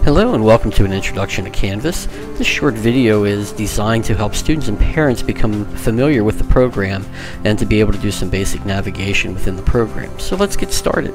Hello and welcome to an introduction to Canvas. This short video is designed to help students and parents become familiar with the program and to be able to do some basic navigation within the program. So let's get started.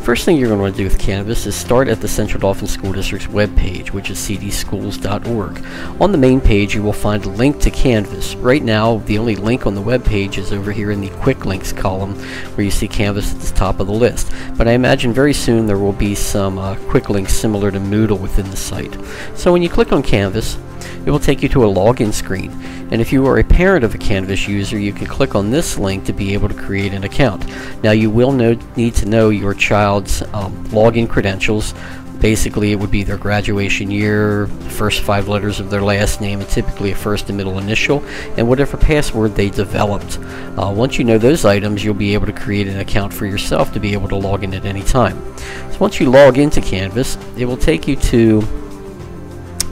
First thing you're going to want to do with Canvas is start at the Central Dauphin School District's webpage, which is cdschools.org. On the main page you will find a link to Canvas. Right now the only link on the web page is over here in the Quick Links column where you see Canvas at the top of the list. But I imagine very soon there will be some quick links similar to Moodle within the site. So when you click on Canvas, it will take you to a login screen, and if you are a parent of a Canvas user, you can click on this link to be able to create an account. Now you will need to know your child's login credentials. Basically it would be their graduation year, first 5 letters of their last name, and typically a first and middle initial, and whatever password they developed. Once you know those items, you'll be able to create an account for yourself to be able to log in at any time. So once you log into Canvas, it will take you to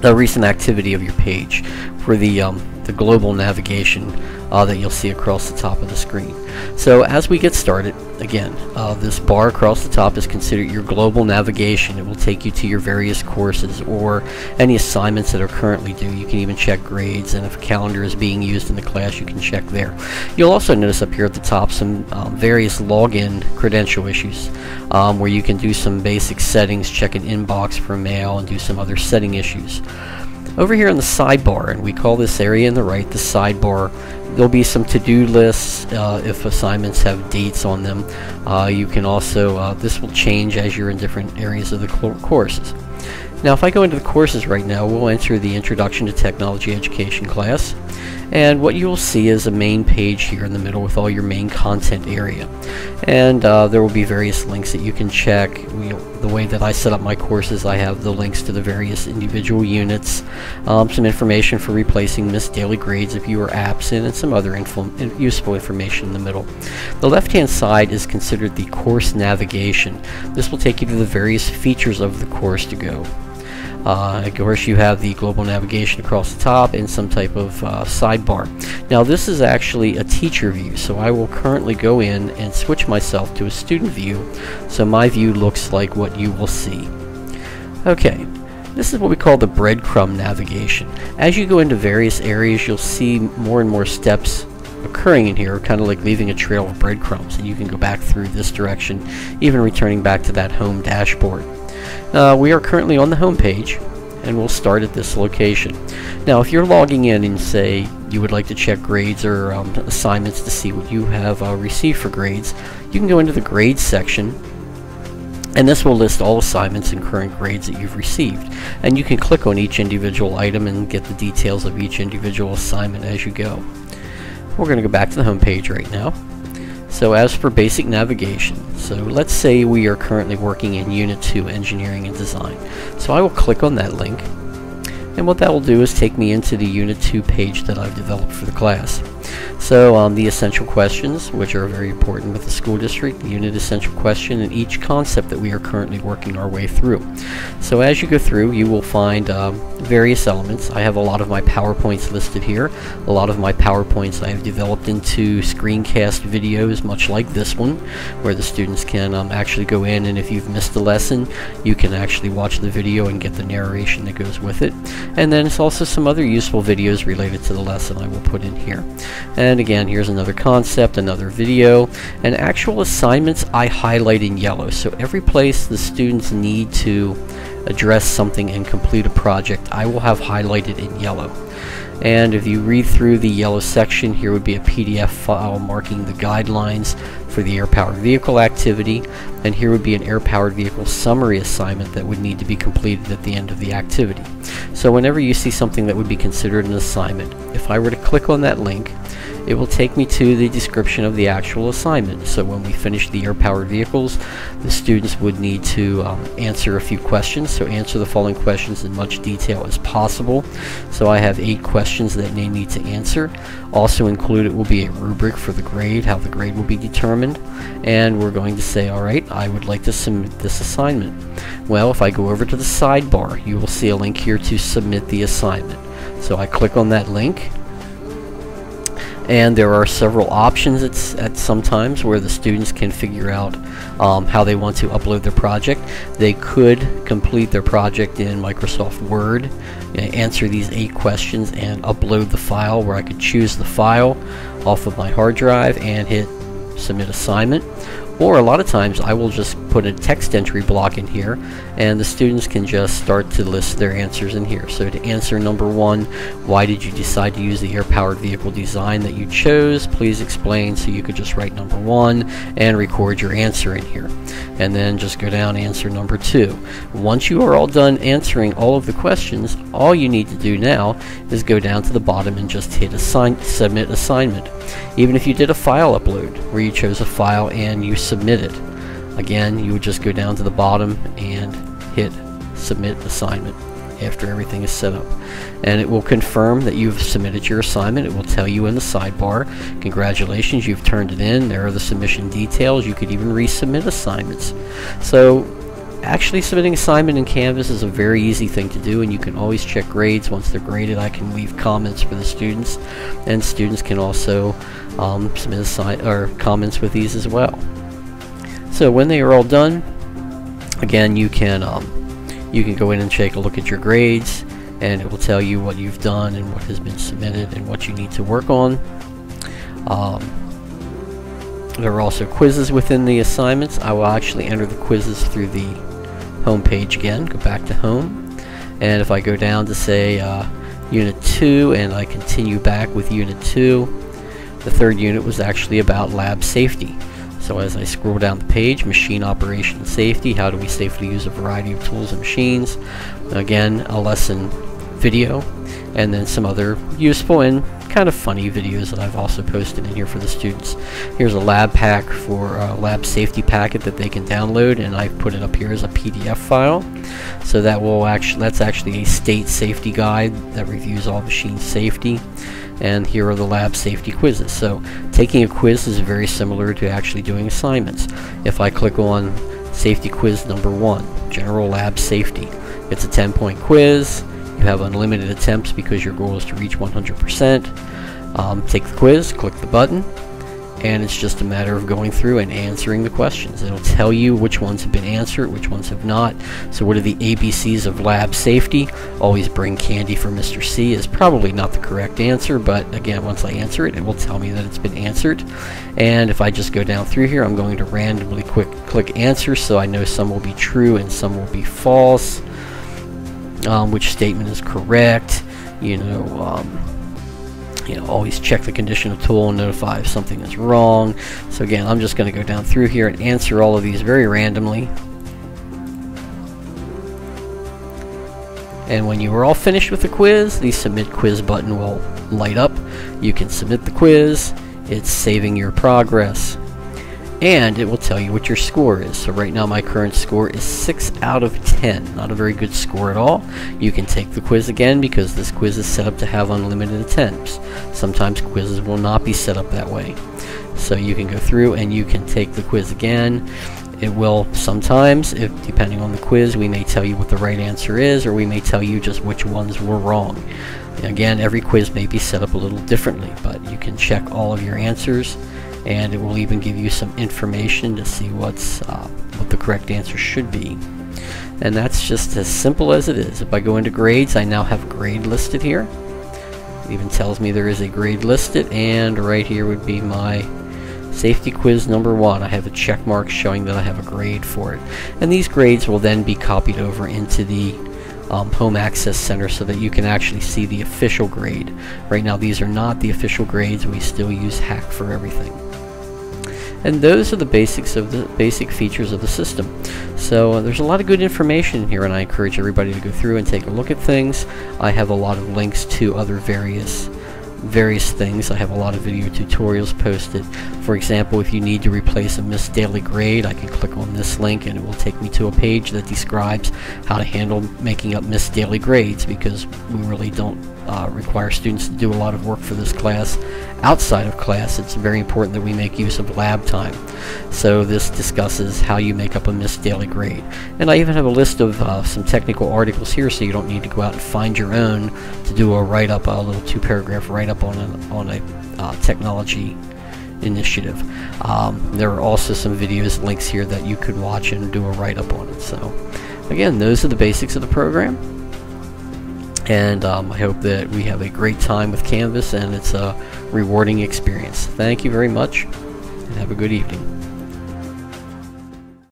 the recent activity of your page for the global navigation that you'll see across the top of the screen. So as we get started, again, this bar across the top is considered your global navigation. It will take you to your various courses or any assignments that are currently due. You can even check grades, and if a calendar is being used in the class, you can check there. You'll also notice up here at the top some various login credential issues where you can do some basic settings, check an inbox for mail, and do some other setting issues. Over here in the sidebar, and we call this area in the right the sidebar, there'll be some to-do lists if assignments have dates on them. You can also, this will change as you're in different areas of the courses. Now if I go into the courses right now, we'll enter the Introduction to Technology Education class, and what you will see is a main page here in the middle with all your main content area, and there will be various links that you can check. The way that I set up my courses, I have the links to the various individual units, some information for replacing missed daily grades if you were absent, and some other useful information in the middle. The left hand side is considered the course navigation. This will take you to the various features of the course to go. Of course you have the global navigation across the top and some type of sidebar. Now this is actually a teacher view, so I will currently go in and switch myself to a student view so my view looks like what you will see. Okay, this is what we call the breadcrumb navigation. As you go into various areas, you'll see more and more steps occurring in here, kind of like leaving a trail of breadcrumbs, and you can go back through this direction, even returning back to that home dashboard. We are currently on the home page, and we'll start at this location. Now if you're logging in and say you would like to check grades or assignments to see what you have received for grades, you can go into the grades section, and this will list all assignments and current grades that you've received, and you can click on each individual item and get the details of each individual assignment as you go. We're going to go back to the home page right now. So as for basic navigation, so let's say we are currently working in Unit 2 Engineering and Design. So I will click on that link, and what that will do is take me into the Unit 2 page that I've developed for the class. So the essential questions, which are very important with the school district, the unit essential question, and each concept that we are currently working our way through. So as you go through, you will find various elements. I have a lot of my PowerPoints listed here. A lot of my PowerPoints I have developed into screencast videos, much like this one, where the students can actually go in, and if you've missed a lesson, you can actually watch the video and get the narration that goes with it. And then it's also some other useful videos related to the lesson I will put in here. And again, here's another concept, another video, and actual assignments I highlight in yellow. So every place the students need to address something and complete a project, I will have highlighted in yellow. And if you read through the yellow section, here would be a PDF file marking the guidelines for the air-powered vehicle activity, and here would be an air-powered vehicle summary assignment that would need to be completed at the end of the activity. So whenever you see something that would be considered an assignment, if I were to click on that link, it will take me to the description of the actual assignment. So when we finish the air-powered vehicles, the students would need to answer a few questions. So answer the following questions in much detail as possible. So I have 8 questions that they need to answer. Also included will be a rubric for the grade, how the grade will be determined. And we're going to say, alright, I would like to submit this assignment. Well, if I go over to the sidebar, you will see a link here to submit the assignment. So I click on that link, And there are several options at sometimes where the students can figure out how they want to upload their project. They could complete their project in Microsoft Word, answer these 8 questions, and upload the file, where I could choose the file off of my hard drive and hit submit assignment. Or a lot of times I will just put a text entry block in here, and the students can just start to list their answers in here. So to answer number 1, why did you decide to use the air-powered vehicle design that you chose? Please explain. So you could just write number 1 and record your answer in here. And then just go down and answer number 2. Once you are all done answering all of the questions, all you need to do now is go down to the bottom and just hit submit assignment. Even if you did a file upload where you chose a file and you submit it, again, you would just go down to the bottom and hit submit assignment after everything is set up, and it will confirm that you've submitted your assignment. It will tell you in the sidebar, congratulations, you've turned it in. There are the submission details. You could even resubmit assignments. So actually submitting assignment in Canvas is a very easy thing to do, and you can always check grades. Once they're graded, I can leave comments for the students, and students can also submit comments with these as well. So when they are all done, again, you can go in and take a look at your grades, and it will tell you what you've done and what has been submitted and what you need to work on. There are also quizzes within the assignments. I will actually enter the quizzes through the home page again. Go back to home, and if I go down to say Unit 2 and I continue back with Unit 2, the 3rd unit was actually about lab safety. So as I scroll down the page, machine operation and safety, how do we safely use a variety of tools and machines? Again, a lesson video, and then some other useful and kind of funny videos that I've also posted in here for the students. Here's a lab pack for a lab safety packet that they can download, and I've put it up here as a PDF file. So that's actually a state safety guide that reviews all machine safety. And here are the lab safety quizzes. So taking a quiz is very similar to actually doing assignments. If I click on safety quiz number 1, general lab safety, it's a 10-point quiz. You have unlimited attempts because your goal is to reach 100%. Take the quiz, click the button, and it's just a matter of going through and answering the questions. It'll tell you which ones have been answered, which ones have not. So what are the ABCs of lab safety? Always bring candy for Mr. C is probably not the correct answer, but again, once I answer it, it will tell me that it's been answered. And if I just go down through here, I'm going to randomly click answer, so I know some will be true and some will be false. Which statement is correct? Always check the condition of tool and notify if something is wrong. So again, I'm just going to go down through here and answer all of these very randomly. And when you are all finished with the quiz, the submit quiz button will light up. You can submit the quiz. It's saving your progress, and it will tell you what your score is. So right now my current score is 6 out of 10. Not a very good score at all. You can take the quiz again because this quiz is set up to have unlimited attempts. Sometimes quizzes will not be set up that way. So you can go through and you can take the quiz again. It will sometimes, depending on the quiz, we may tell you what the right answer is, or we may tell you just which ones were wrong. Again, every quiz may be set up a little differently, but you can check all of your answers, and it will even give you some information to see what the correct answer should be. And that's just as simple as it is. If I go into grades, I now have a grade listed here. It even tells me there is a grade listed, and right here would be my safety quiz number 1. I have a check mark showing that I have a grade for it. And these grades will then be copied over into the Home Access Center so that you can actually see the official grade. Right now these are not the official grades. We still use Hack for everything. And those are the basics of the basic features of the system. So there's a lot of good information here, and I encourage everybody to go through and take a look at things. I have a lot of links to other various things. I have a lot of video tutorials posted. For example, if you need to replace a missed daily grade, I can click on this link and it will take me to a page that describes how to handle making up missed daily grades, because we really don't require students to do a lot of work for this class. Outside of class, it's very important that we make use of lab time. So this discusses how you make up a missed daily grade. And I even have a list of some technical articles here, so you don't need to go out and find your own to do a write-up, a little 2-paragraph write-up write-up on a technology initiative. There are also some videos, links here that you could watch and do a write-up on it. So again, those are the basics of the program, and I hope that we have a great time with Canvas and it's a rewarding experience. Thank you very much, and have a good evening.